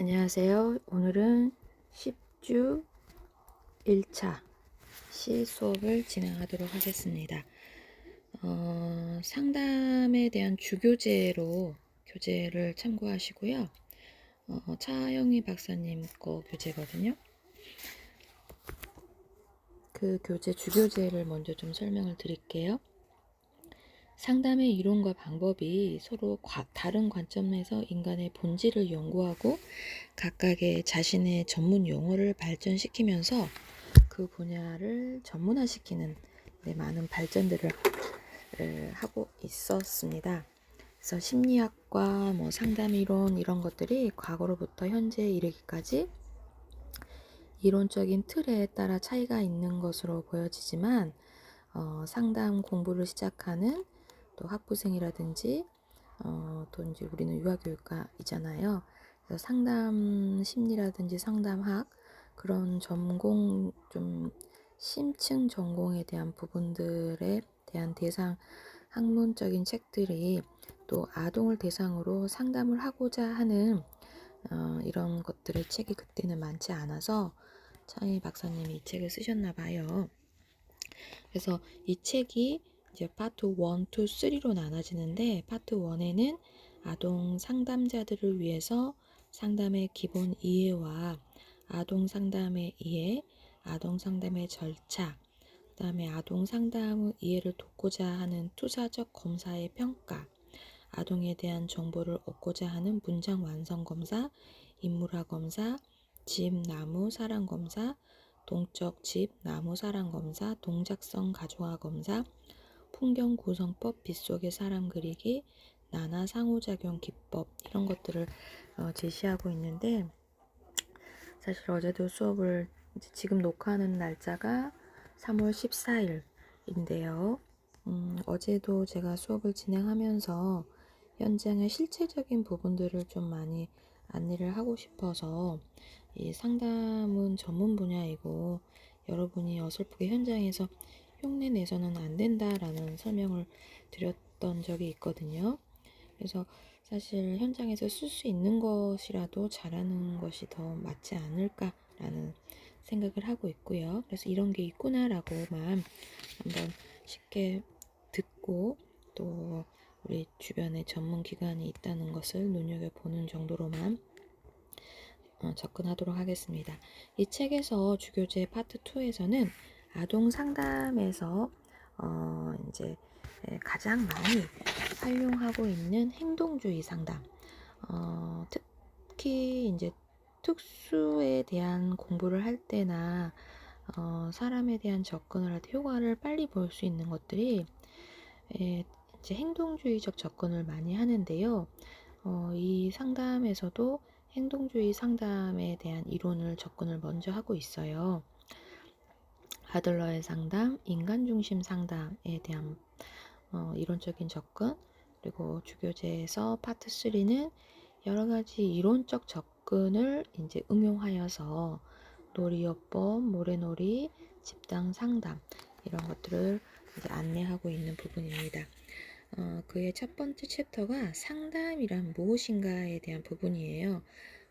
안녕하세요. 오늘은 10주 1차 시 수업을 진행하도록 하겠습니다. 상담에 대한 주교재로 교재를 참고하시고요. 차영희 박사님 거 교재거든요. 그 교재 주교재를 먼저 좀 설명을 드릴게요. 상담의 이론과 방법이 서로 다른 관점에서 인간의 본질을 연구하고 각각의 자신의 전문 용어를 발전시키면서 그 분야를 전문화시키는 많은 발전들을 하고 있었습니다. 그래서 심리학과 상담이론 이런 것들이 과거로부터 현재에 이르기까지 이론적인 틀에 따라 차이가 있는 것으로 보여지지만 상담 공부를 시작하는 또 학부생이라든지 또 이제 우리는 유아교육과이잖아요. 그래서 상담 심리라든지 상담학 그런 전공 좀 심층 전공에 대한 부분들에 대한 대상 학문적인 책들이 또 아동을 대상으로 상담을 하고자 하는 이런 것들의 책이 그때는 많지 않아서 차이 박사님이 이 책을 쓰셨나 봐요. 그래서 이 책이 이제 파트 1, 2, 3로 나눠지는데 파트 1에는 아동 상담자들을 위해서 상담의 기본 이해와 아동 상담의 이해, 아동 상담의 절차, 그 다음에 아동 상담 이해를 돕고자 하는 투사적 검사의 평가, 아동에 대한 정보를 얻고자 하는 문장 완성 검사, 인물화 검사, 집, 나무, 사람 검사, 동적 집, 나무, 사람 검사, 동작성 가정화 검사, 풍경 구성법, 빗속의 사람 그리기, 나나 상호작용 기법 이런 것들을 제시하고 있는데 사실 어제도 수업을 지금 녹화하는 날짜가 3월 14일인데요. 어제도 제가 수업을 진행하면서 현장의 실체적인 부분들을 좀 많이 안내를 하고 싶어서 이 상담은 전문 분야이고 여러분이 어설프게 현장에서 흉내 내서는 안 된다라는 설명을 드렸던 적이 있거든요. 그래서 사실 현장에서 쓸 수 있는 것이라도 잘하는 것이 더 맞지 않을까라는 생각을 하고 있고요. 그래서 이런 게 있구나라고만 한번 쉽게 듣고 또 우리 주변에 전문 기관이 있다는 것을 눈여겨보는 정도로만 접근하도록 하겠습니다. 이 책에서 주교재 파트 2에서는 아동 상담에서 이제 가장 많이 활용하고 있는 행동주의 상담, 특히 이제 특수에 대한 공부를 할 때나 사람에 대한 접근을 할 때 효과를 빨리 볼 수 있는 것들이 이제 행동주의적 접근을 많이 하는데요. 이 상담에서도 행동주의 상담에 대한 이론을 접근을 먼저 하고 있어요. 아들러의 상담, 인간중심 상담에 대한 이론적인 접근, 그리고 주교재에서 파트 3는 여러 가지 이론적 접근을 이제 응용하여서 놀이요법, 모래놀이, 집단 상담 이런 것들을 이제 안내하고 있는 부분입니다. 그의 첫 번째 챕터가 상담이란 무엇인가에 대한 부분이에요.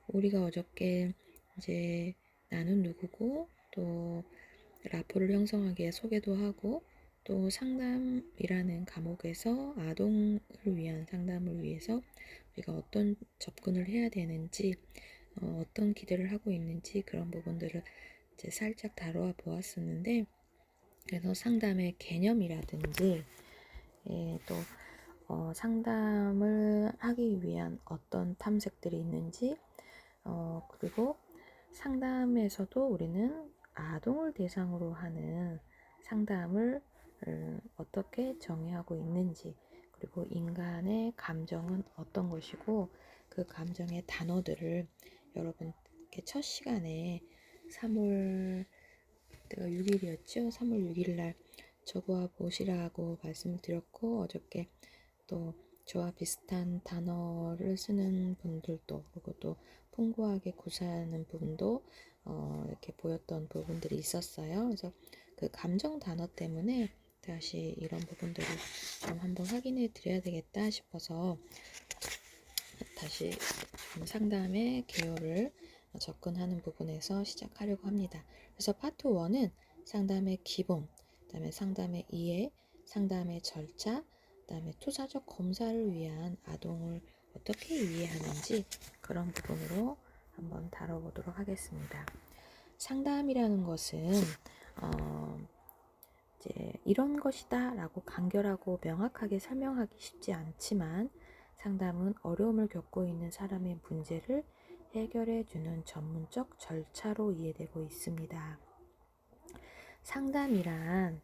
우리가 어저께 이제 나는 누구고 또 라포를 형성하기 위해 소개도 하고 또 상담이라는 과목에서 아동을 위한 상담을 위해서 우리가 어떤 접근을 해야 되는지 어떤 기대를 하고 있는지 그런 부분들을 이제 살짝 다루어 보았었는데 그래서 상담의 개념이라든지 또 상담을 하기 위한 어떤 탐색들이 있는지 그리고 상담에서도 우리는 아동을 대상으로 하는 상담을 어떻게 정의하고 있는지 그리고 인간의 감정은 어떤 것이고 그 감정의 단어들을 여러분께 첫 시간에 3월 그때가 6일이었죠. 3월 6일 날 적어와 보시라고 말씀드렸고 어저께 또 저와 비슷한 단어를 쓰는 분들도 그리고 또 풍부하게 구사하는 부분도 이렇게 보였던 부분들이 있었어요. 그래서 그 감정 단어 때문에 다시 이런 부분들을 좀 한번 확인해 드려야 되겠다 싶어서 다시 상담의 개요를 접근하는 부분에서 시작하려고 합니다. 그래서 파트 1은 상담의 기본, 그다음에 상담의 이해, 상담의 절차, 그다음에 투사적 검사를 위한 아동을 어떻게 이해하는지 그런 부분으로 한번 다뤄보도록 하겠습니다. 상담이라는 것은 이제 이런 것이다 라고 간결하고 명확하게 설명하기 쉽지 않지만 상담은 어려움을 겪고 있는 사람의 문제를 해결해 주는 전문적 절차로 이해되고 있습니다. 상담이란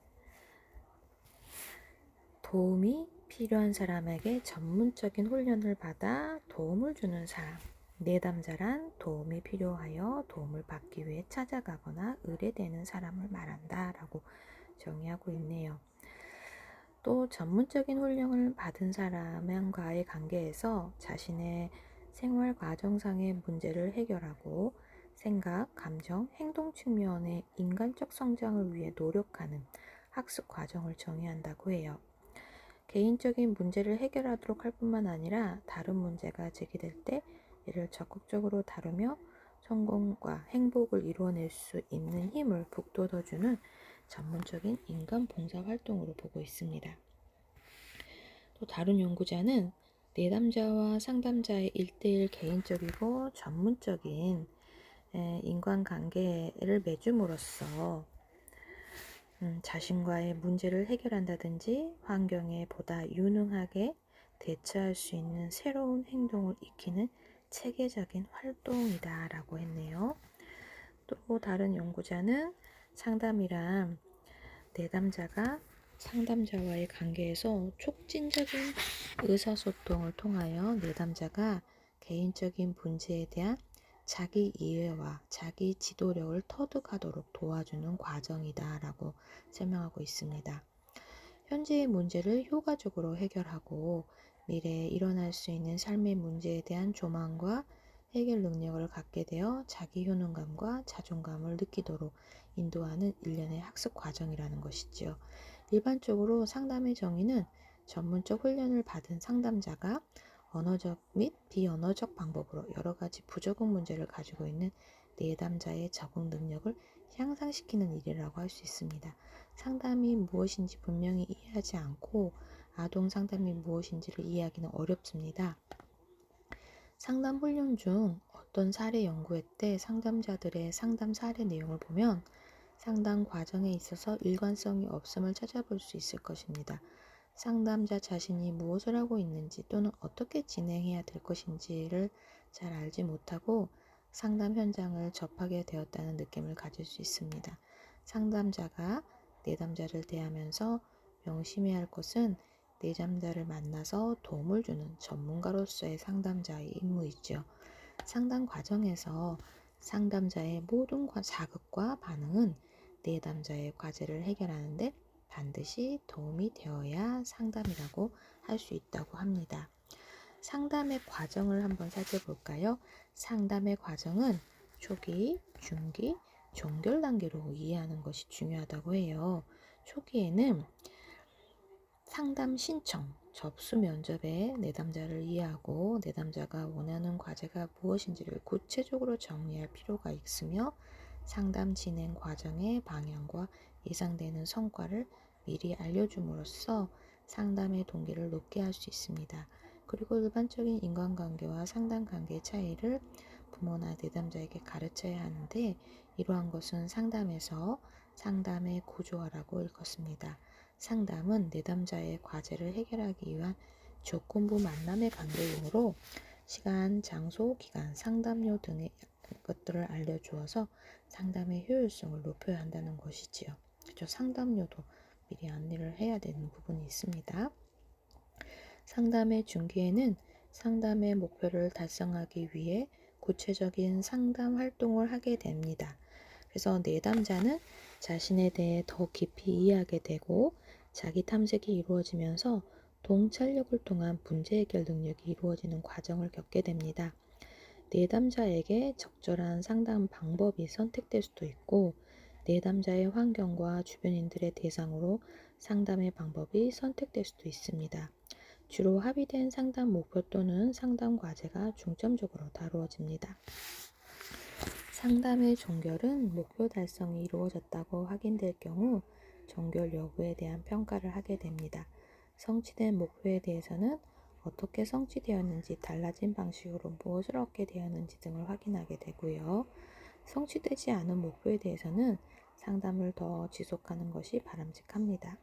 도움이 필요한 사람에게 전문적인 훈련을 받아 도움을 주는 사람, 내담자란 도움이 필요하여 도움을 받기 위해 찾아가거나 의뢰되는 사람을 말한다 라고 정의하고 있네요. 또 전문적인 훈련을 받은 사람과의 관계에서 자신의 생활 과정상의 문제를 해결하고 생각, 감정, 행동 측면의 인간적 성장을 위해 노력하는 학습 과정을 정의한다고 해요. 개인적인 문제를 해결하도록 할 뿐만 아니라 다른 문제가 제기될 때 이를 적극적으로 다루며 성공과 행복을 이루어낼 수 있는 힘을 북돋워주는 전문적인 인간 봉사 활동으로 보고 있습니다. 또 다른 연구자는 내담자와 상담자의 1:1 개인적이고 전문적인 인간관계를 맺음으로써 자신과의 문제를 해결한다든지 환경에 보다 유능하게 대처할 수 있는 새로운 행동을 익히는 체계적인 활동이다 라고 했네요. 또 다른 연구자는 상담이란 내담자가 상담자와의 관계에서 촉진적인 의사소통을 통하여 내담자가 개인적인 문제에 대한 자기 이해와 자기 지도력을 터득하도록 도와주는 과정이다 라고 설명하고 있습니다. 현재의 문제를 효과적으로 해결하고 미래에 일어날 수 있는 삶의 문제에 대한 조망과 해결 능력을 갖게 되어 자기 효능감과 자존감을 느끼도록 인도하는 일련의 학습 과정이라는 것이지요. 일반적으로 상담의 정의는 전문적 훈련을 받은 상담자가 언어적 및 비언어적 방법으로 여러 가지 부적응 문제를 가지고 있는 내담자의 적응 능력을 향상시키는 일이라고 할 수 있습니다. 상담이 무엇인지 분명히 이해하지 않고 아동 상담이 무엇인지를 이해하기는 어렵습니다. 상담 훈련 중 어떤 사례 연구회 때 상담자들의 상담 사례 내용을 보면 상담 과정에 있어서 일관성이 없음을 찾아볼 수 있을 것입니다. 상담자 자신이 무엇을 하고 있는지 또는 어떻게 진행해야 될 것인지를 잘 알지 못하고 상담 현장을 접하게 되었다는 느낌을 가질 수 있습니다. 상담자가 내담자를 대하면서 명심해야 할 것은 내담자를 만나서 도움을 주는 전문가로서의 상담자의 임무이죠. 상담 과정에서 상담자의 모든 자극과 반응은 내담자의 과제를 해결하는데 반드시 도움이 되어야 상담이라고 할 수 있다고 합니다. 상담의 과정을 한번 살펴볼까요? 상담의 과정은 초기, 중기, 종결 단계로 이해하는 것이 중요하다고 해요. 초기에는 상담 신청, 접수 면접에 내담자를 이해하고 내담자가 원하는 과제가 무엇인지를 구체적으로 정리할 필요가 있으며 상담 진행 과정의 방향과 예상되는 성과를 미리 알려줌으로써 상담의 동기를 높게 할 수 있습니다. 그리고 일반적인 인간관계와 상담관계의 차이를 부모나 내담자에게 가르쳐야 하는데 이러한 것은 상담에서 상담의 구조화라고 읽었습니다. 상담은 내담자의 과제를 해결하기 위한 조건부 만남의 관계이므로 시간, 장소, 기간, 상담료 등의 것들을 알려주어서 상담의 효율성을 높여야 한다는 것이지요. 그렇죠? 상담료도 미리 안내를 해야 되는 부분이 있습니다. 상담의 중기에는 상담의 목표를 달성하기 위해 구체적인 상담 활동을 하게 됩니다. 그래서 내담자는 자신에 대해 더 깊이 이해하게 되고 자기 탐색이 이루어지면서 동찰력을 통한 문제 해결 능력이 이루어지는 과정을 겪게 됩니다. 내담자에게 적절한 상담 방법이 선택될 수도 있고 내담자의 환경과 주변인들의 대상으로 상담의 방법이 선택될 수도 있습니다. 주로 합의된 상담 목표 또는 상담 과제가 중점적으로 다루어집니다. 상담의 종결은 목표 달성이 이루어졌다고 확인될 경우 종결 여부에 대한 평가를 하게 됩니다. 성취된 목표에 대해서는 어떻게 성취되었는지, 달라진 방식으로 무엇을 얻게 되었는지 등을 확인하게 되고요. 성취되지 않은 목표에 대해서는 상담을 더 지속하는 것이 바람직합니다.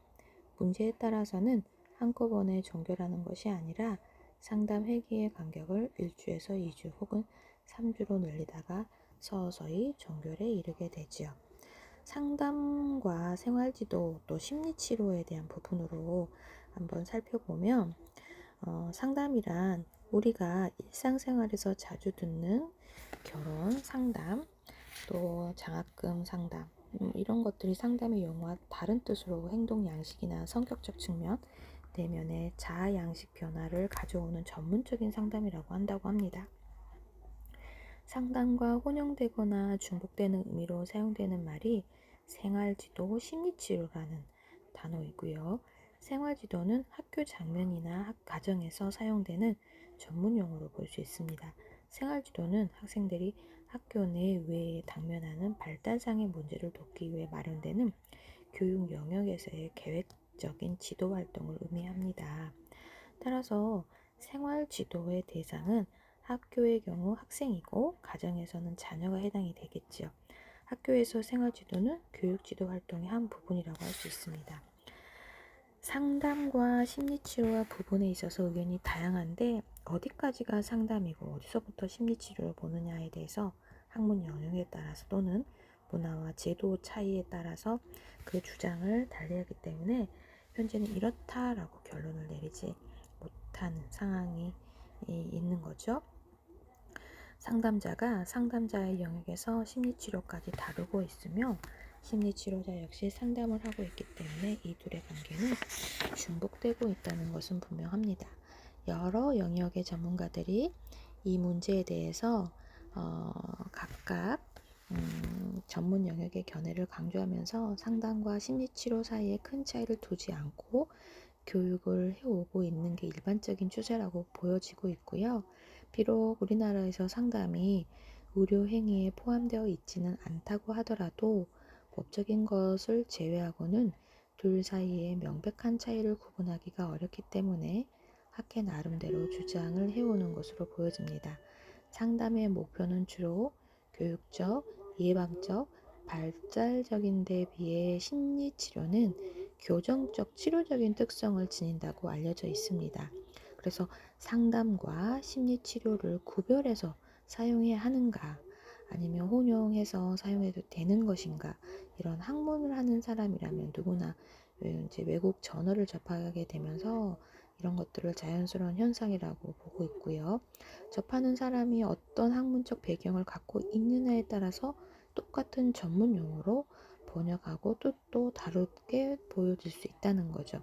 문제에 따라서는 한꺼번에 종결하는 것이 아니라 상담 회기의 간격을 1주에서 2주 혹은 3주로 늘리다가 서서히 종결에 이르게 되지요. 상담과 생활지도 또 심리치료에 대한 부분으로 한번 살펴보면 상담이란 우리가 일상생활에서 자주 듣는 결혼 상담, 또 장학금 상담, 이런 것들이 상담의 용어와 다른 뜻으로 행동 양식이나 성격적 측면, 내면의 자아 양식 변화를 가져오는 전문적인 상담이라고 한다고 합니다. 상담과 혼용되거나 중복되는 의미로 사용되는 말이 생활지도 심리치료라는 단어이고요. 생활지도는 학교 장면이나 가정에서 사용되는 전문 용어로 볼 수 있습니다. 생활지도는 학생들이 학교 내 외에 당면하는 발달장애 문제를 돕기 위해 마련되는 교육 영역에서의 계획적인 지도 활동을 의미합니다. 따라서 생활지도의 대상은 학교의 경우 학생이고 가정에서는 자녀가 해당이 되겠지요. 학교에서 생활지도는 교육지도 활동의 한 부분이라고 할 수 있습니다. 상담과 심리치료와 부분에 있어서 의견이 다양한데 어디까지가 상담이고 어디서부터 심리치료를 보느냐에 대해서 학문 영역에 따라서 또는 문화와 제도 차이에 따라서 그 주장을 달리하기 때문에 현재는 이렇다라고 결론을 내리지 못하는 상황이 있는 거죠. 상담자가 상담자의 영역에서 심리치료까지 다루고 있으며 심리치료자 역시 상담을 하고 있기 때문에 이 둘의 관계는 중복되고 있다는 것은 분명합니다. 여러 영역의 전문가들이 이 문제에 대해서 각각 전문 영역의 견해를 강조하면서 상담과 심리치료 사이에 큰 차이를 두지 않고 교육을 해오고 있는 게 일반적인 추세라고 보여지고 있고요. 비록 우리나라에서 상담이 의료 행위에 포함되어 있지는 않다고 하더라도 법적인 것을 제외하고는 둘 사이에 명백한 차이를 구분하기가 어렵기 때문에 학회 나름대로 주장을 해오는 것으로 보여집니다. 상담의 목표는 주로 교육적, 예방적, 발달적인 데 비해 심리치료는 교정적, 치료적인 특성을 지닌다고 알려져 있습니다. 그래서 상담과 심리치료를 구별해서 사용해야 하는가, 아니면 혼용해서 사용해도 되는 것인가, 이런 학문을 하는 사람이라면 누구나 이제 외국 저널을 접하게 되면서 이런 것들을 자연스러운 현상이라고 보고 있고요. 접하는 사람이 어떤 학문적 배경을 갖고 있느냐에 따라서 똑같은 전문 용어로 번역하고 또 다르게 보여질 수 있다는 거죠.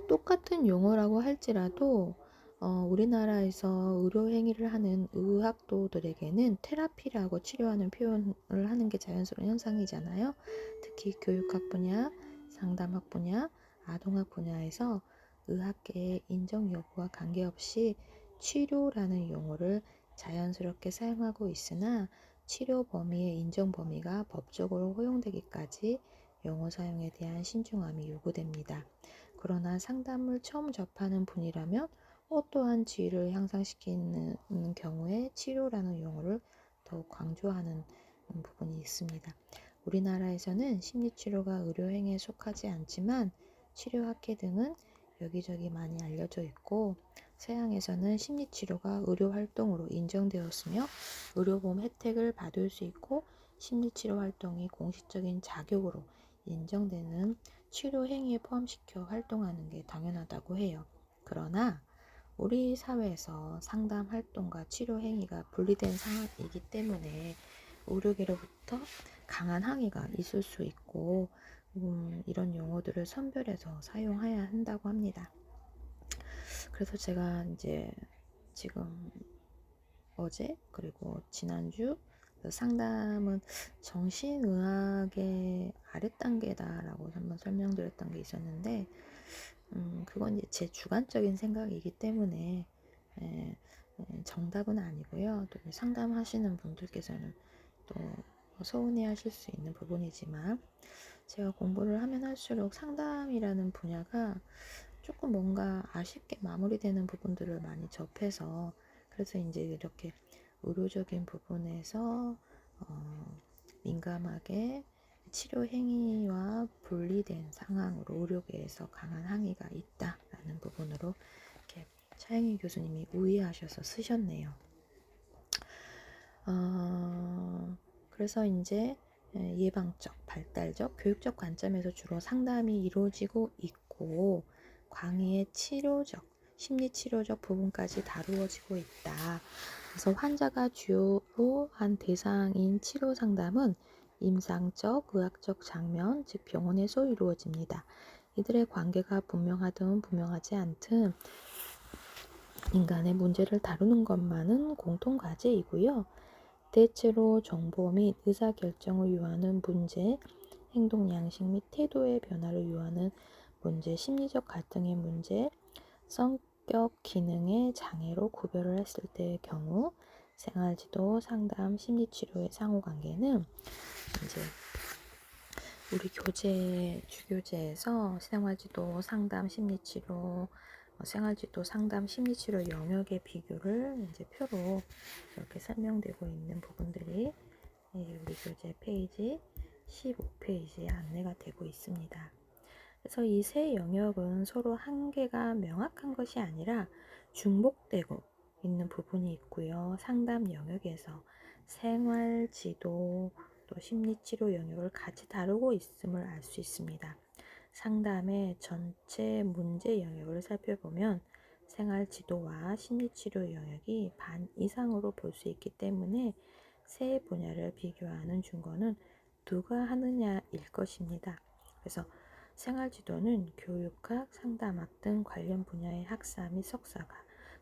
똑같은 용어라고 할지라도 우리나라에서 의료 행위를 하는 의학도들에게는 테라피라고 치료하는 표현을 하는 게 자연스러운 현상이잖아요. 특히 교육학 분야, 상담학 분야, 아동학 분야에서 의학계의 인정 여부와 관계없이 치료라는 용어를 자연스럽게 사용하고 있으나 치료 범위의 인정 범위가 법적으로 허용되기까지 용어 사용에 대한 신중함이 요구됩니다. 그러나 상담을 처음 접하는 분이라면 어떠한 지위를 향상시키는 경우에 치료라는 용어를 더욱 강조하는 부분이 있습니다. 우리나라에서는 심리치료가 의료행위에 속하지 않지만 치료학회 등은 여기저기 많이 알려져 있고, 서양에서는 심리치료가 의료활동으로 인정되었으며 의료보험 혜택을 받을 수 있고 심리치료 활동이 공식적인 자격으로 인정되는 치료 행위에 포함시켜 활동하는 게 당연하다고 해요. 그러나 우리 사회에서 상담 활동과 치료 행위가 분리된 상황이기 때문에 의료계로부터 강한 항의가 있을 수 있고 이런 용어들을 선별해서 사용해야 한다고 합니다. 그래서 제가 이제 지금 어제 그리고 지난주 상담은 정신의학의 아랫단계다라고 한번 설명드렸던 게 있었는데 그건 이제 제 주관적인 생각이기 때문에 에, 정답은 아니고요. 또 상담하시는 분들께서는 또 서운해 하실 수 있는 부분이지만, 제가 공부를 하면 할수록 상담이라는 분야가 조금 뭔가 아쉽게 마무리되는 부분들을 많이 접해서, 그래서 이제 이렇게 의료적인 부분에서 민감하게 치료 행위와 분리된 상황으로 의료계에서 강한 항의가 있다라는 부분으로 이렇게 차영희 교수님이 우회하셔서 쓰셨네요. 그래서 이제 예방적, 발달적, 교육적 관점에서 주로 상담이 이루어지고 있고, 광의의 치료적, 심리치료적 부분까지 다루어지고 있다. 그래서 환자가 주요로 한 대상인 치료 상담은 임상적, 의학적 장면, 즉 병원에서 이루어집니다. 이들의 관계가 분명하든 분명하지 않든 인간의 문제를 다루는 것만은 공통 과제이고요. 대체로 정보 및 의사결정을 요하는 문제, 행동 양식 및 태도의 변화를 요하는 문제, 심리적 갈등의 문제, 성격 기능의 장애로 구별을 했을 때의 경우, 생활지도, 상담, 심리치료의 상호관계는 이제 우리 주교재에서 생활지도, 상담, 심리치료, 생활지도, 상담, 심리치료 영역의 비교를 이제 표로 이렇게 설명되고 있는 부분들이 우리 교재 페이지 15페이지에 안내가 되고 있습니다. 그래서 이 세 영역은 서로 한계가 명확한 것이 아니라 중복되고 있는 부분이 있고요. 상담 영역에서 생활지도 또 심리치료 영역을 같이 다루고 있음을 알 수 있습니다. 상담의 전체 문제 영역을 살펴보면 생활지도와 심리치료 영역이 반 이상으로 볼 수 있기 때문에 세 분야를 비교하는 준거는 누가 하느냐일 것입니다. 그래서 생활지도는 교육학, 상담학 등 관련 분야의 학사 및 석사가,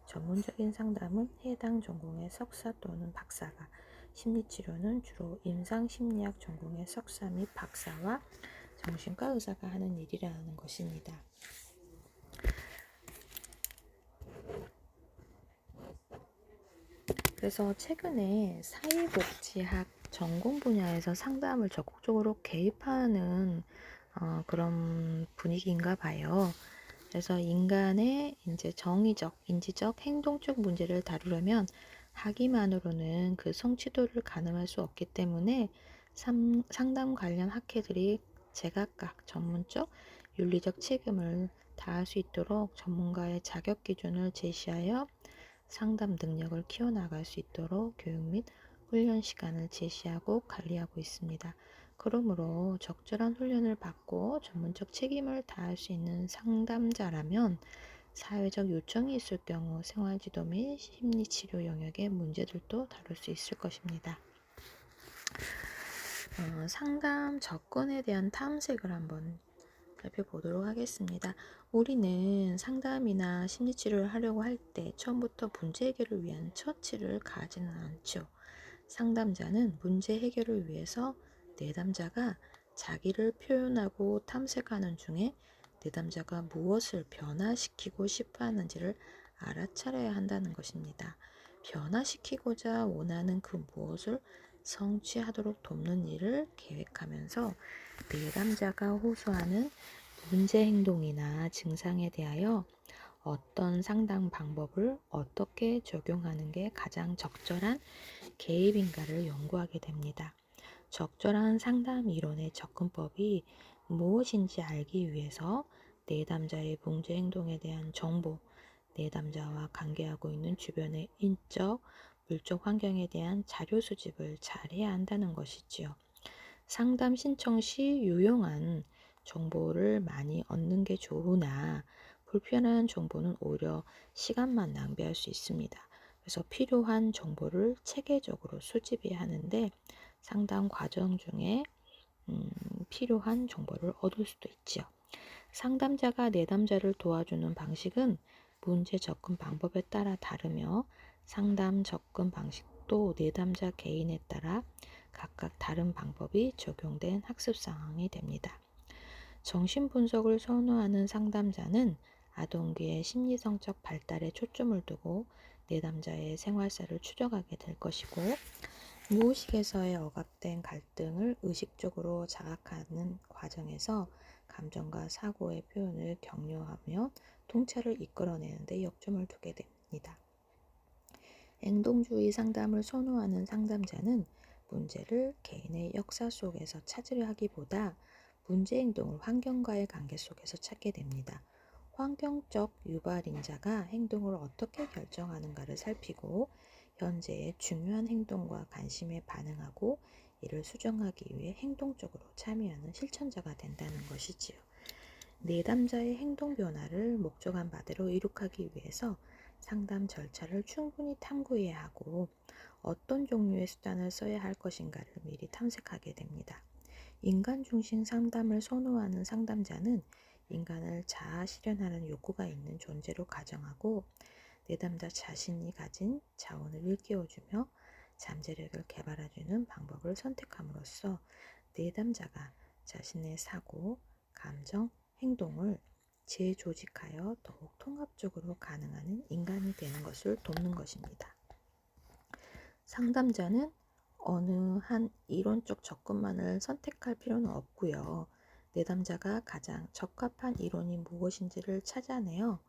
전문적인 상담은 해당 전공의 석사 또는 박사가, 심리치료는 주로 임상심리학 전공의 석사 및 박사와 정신과 의사가 하는 일이라는 것입니다. 그래서 최근에 사회복지학 전공 분야에서 상담을 적극적으로 개입하는 그런 분위기인가 봐요. 그래서 인간의 이제 정의적, 인지적, 행동적 문제를 다루려면 학위만으로는 그 성취도를 가늠할 수 없기 때문에 상담 관련 학회들이 제각각 전문적, 윤리적 책임을 다할 수 있도록 전문가의 자격 기준을 제시하여 상담 능력을 키워나갈 수 있도록 교육 및 훈련 시간을 제시하고 관리하고 있습니다. 그러므로 적절한 훈련을 받고 전문적 책임을 다할 수 있는 상담자라면 사회적 요청이 있을 경우 생활지도 및 심리치료 영역의 문제들도 다룰 수 있을 것입니다. 상담 접근에 대한 탐색을 한번 살펴보도록 하겠습니다. 우리는 상담이나 심리치료를 하려고 할 때 처음부터 문제 해결을 위한 처치를 가지는 않죠. 상담자는 문제 해결을 위해서 내담자가 자기를 표현하고 탐색하는 중에 내담자가 무엇을 변화시키고 싶어 하는지를 알아차려야 한다는 것입니다. 변화시키고자 원하는 그 무엇을 성취하도록 돕는 일을 계획하면서 내담자가 호소하는 문제 행동이나 증상에 대하여 어떤 상담 방법을 어떻게 적용하는 게 가장 적절한 개입인가를 연구하게 됩니다. 적절한 상담 이론의 접근법이 무엇인지 알기 위해서 내담자의 문제 행동에 대한 정보, 내담자와 관계하고 있는 주변의 인적, 물적 환경에 대한 자료 수집을 잘해야 한다는 것이지요. 상담 신청 시 유용한 정보를 많이 얻는 게 좋으나 불편한 정보는 오히려 시간만 낭비할 수 있습니다. 그래서 필요한 정보를 체계적으로 수집해야 하는데 상담 과정 중에 필요한 정보를 얻을 수도 있지요. 상담자가 내담자를 도와주는 방식은 문제 접근 방법에 따라 다르며 상담 접근 방식도 내담자 개인에 따라 각각 다른 방법이 적용된 학습 상황이 됩니다. 정신분석을 선호하는 상담자는 아동기의 심리성적 발달에 초점을 두고 내담자의 생활사를 추적하게 될 것이고, 무의식에서의 억압된 갈등을 의식적으로 자각하는 과정에서 감정과 사고의 표현을 격려하며 통찰을 이끌어내는 데 역점을 두게 됩니다. 행동주의 상담을 선호하는 상담자는 문제를 개인의 역사 속에서 찾으려 하기보다 문제 행동을 환경과의 관계 속에서 찾게 됩니다. 환경적 유발인자가 행동을 어떻게 결정하는가를 살피고 현재의 중요한 행동과 관심에 반응하고 이를 수정하기 위해 행동적으로 참여하는 실천자가 된다는 것이지요. 내담자의 행동 변화를 목적한 바대로 이룩하기 위해서 상담 절차를 충분히 탐구해야 하고 어떤 종류의 수단을 써야 할 것인가를 미리 탐색하게 됩니다. 인간 중심 상담을 선호하는 상담자는 인간을 자아 실현하는 욕구가 있는 존재로 가정하고 내담자 자신이 가진 자원을 일깨워주며 잠재력을 개발해주는 방법을 선택함으로써 내담자가 자신의 사고, 감정, 행동을 재조직하여 더욱 통합적으로 가능한 인간이 되는 것을 돕는 것입니다. 상담자는 어느 한 이론적 접근만을 선택할 필요는 없고요. 내담자가 가장 적합한 이론이 무엇인지를 찾아내어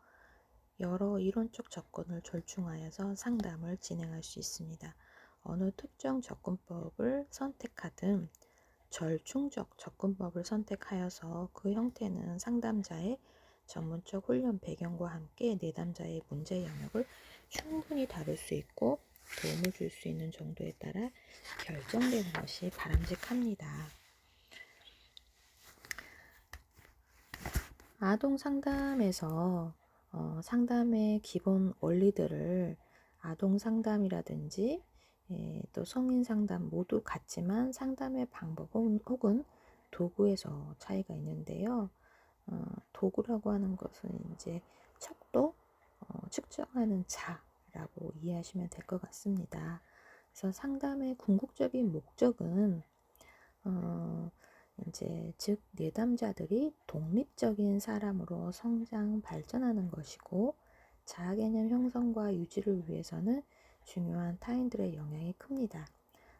여러 이론적 접근을 절충하여서 상담을 진행할 수 있습니다. 어느 특정 접근법을 선택하든 절충적 접근법을 선택하여서 그 형태는 상담자의 전문적 훈련 배경과 함께 내담자의 문제 영역을 충분히 다룰 수 있고 도움을 줄 수 있는 정도에 따라 결정되는 것이 바람직합니다. 아동 상담에서 상담의 기본 원리들을 아동 상담이라든지 또 성인 상담 모두 같지만 상담의 방법은 혹은 도구에서 차이가 있는데요. 도구라고 하는 것은 이제 척도, 측정하는 자라고 이해하시면 될 것 같습니다. 그래서 상담의 궁극적인 목적은 이제 즉 내담자들이 독립적인 사람으로 성장 발전하는 것이고 자아개념 형성과 유지를 위해서는 중요한 타인들의 영향이 큽니다.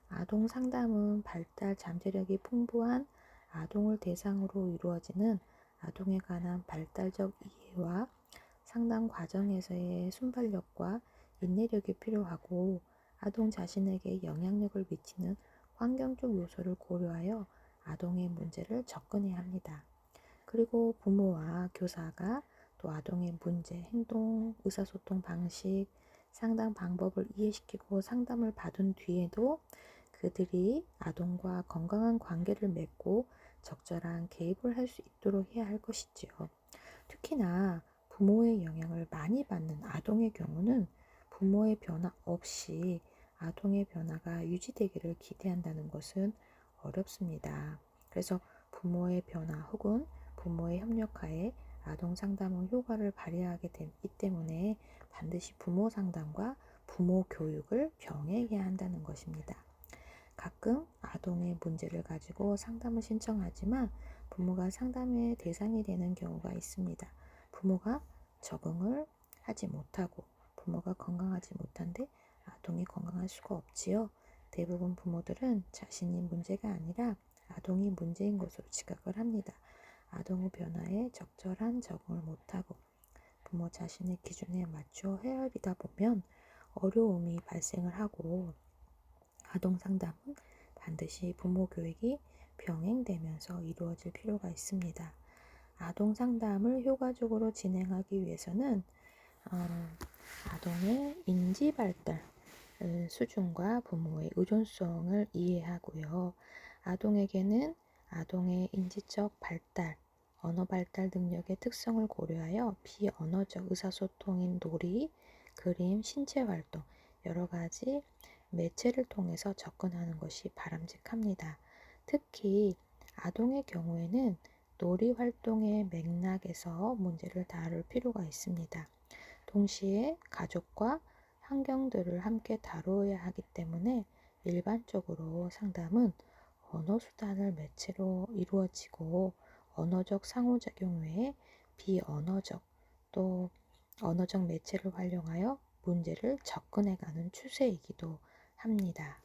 아동 상담은 발달 잠재력이 풍부한 아동을 대상으로 이루어지는 아동에 관한 발달적 이해와 상담 과정에서의 순발력과 인내력이 필요하고 아동 자신에게 영향력을 미치는 환경적 요소를 고려하여 아동의 문제를 접근해야 합니다. 그리고 부모와 교사가 또 아동의 문제, 행동, 의사소통 방식, 상담 방법을 이해시키고 상담을 받은 뒤에도 그들이 아동과 건강한 관계를 맺고 적절한 개입을 할 수 있도록 해야 할 것이지요. 특히나 부모의 영향을 많이 받는 아동의 경우는 부모의 변화 없이 아동의 변화가 유지되기를 기대한다는 것은 어렵습니다. 그래서 부모의 변화 혹은 부모의 협력하에 아동 상담은 효과를 발휘하게 되기 때문에 반드시 부모 상담과 부모 교육을 병행해야 한다는 것입니다. 가끔 아동의 문제를 가지고 상담을 신청하지만 부모가 상담의 대상이 되는 경우가 있습니다. 부모가 적응을 하지 못하고 부모가 건강하지 못한데 아동이 건강할 수가 없지요. 대부분 부모들은 자신이 문제가 아니라 아동이 문제인 것으로 지각을 합니다. 아동의 변화에 적절한 적응을 못하고 부모 자신의 기준에 맞춰 헤아리다 보면 어려움이 발생을 하고 아동 상담은 반드시 부모 교육이 병행되면서 이루어질 필요가 있습니다. 아동 상담을 효과적으로 진행하기 위해서는 아동의 인지 발달 수준과 부모의 의존성을 이해하고요. 아동에게는 아동의 인지적 발달, 언어 발달 능력의 특성을 고려하여 비언어적 의사소통인 놀이, 그림, 신체 활동, 여러 가지 매체를 통해서 접근하는 것이 바람직합니다. 특히 아동의 경우에는 놀이 활동의 맥락에서 문제를 다룰 필요가 있습니다. 동시에 가족과 환경들을 함께 다루어야 하기 때문에 일반적으로 상담은 언어 수단을 매체로 이루어지고 언어적 상호작용 외에 비언어적 또 언어적 매체를 활용하여 문제를 접근해가는 추세이기도 합니다.